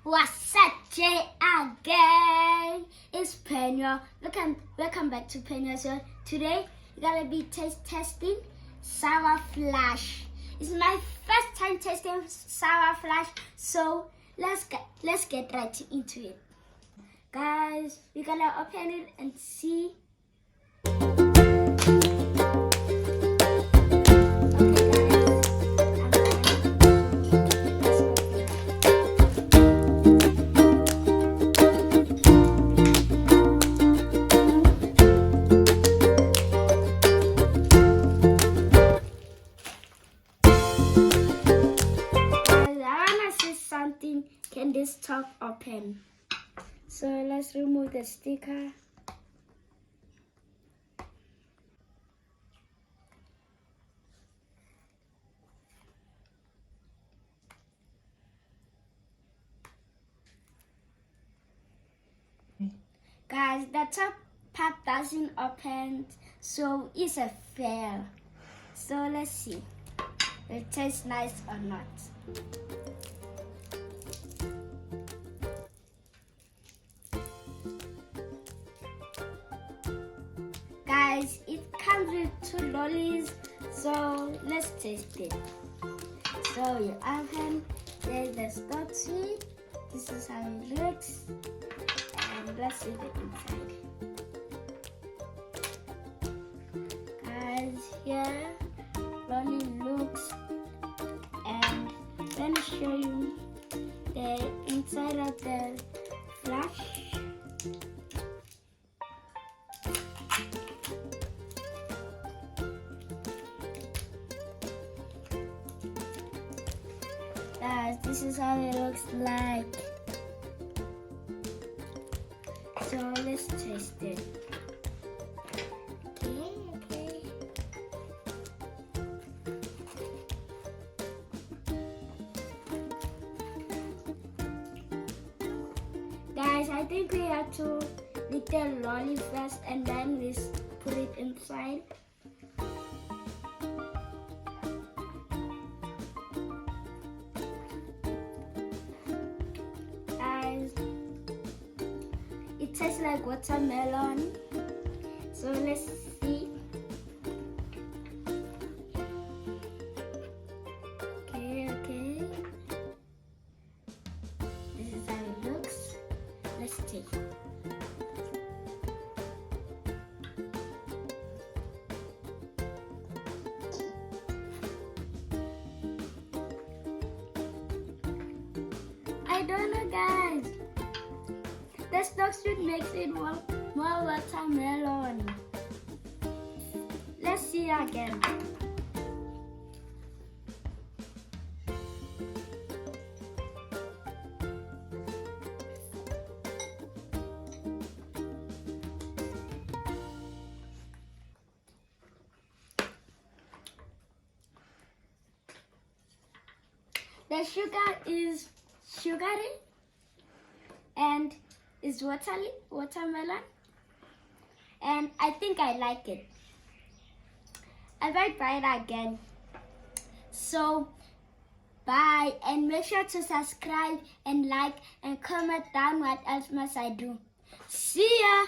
What's up, Jay again? It's Pena. Welcome back to Pena. So today we're gonna be testing Sour Flash. It's my first time testing Sour Flash, so let's get right into it, guys. We're gonna open it and see. Something, can this top open? So let's remove the sticker. Guys, the top part doesn't open, so it's a fail. So let's see if it tastes nice or not. Guys, it comes with 2 lollies, so let's taste it. So you open, there's the Stotzy. This is how it looks, and let's see the inside. Guys, here lolly looks, and let me show you the inside of the flash. Guys, this is how it looks like. So let's taste it. Okay. Guys, I think we have to lick the lolly first and then we put it inside. It tastes like watermelon. So let's see. Okay. This is how it looks. Let's taste it. I don't know, guys. The stock should make it more watermelon. Let's see again. The sugar is sugary and is watermelon, and I think I like it. I might buy it again. So bye, and make sure to subscribe and like and comment down what else must I do. See ya.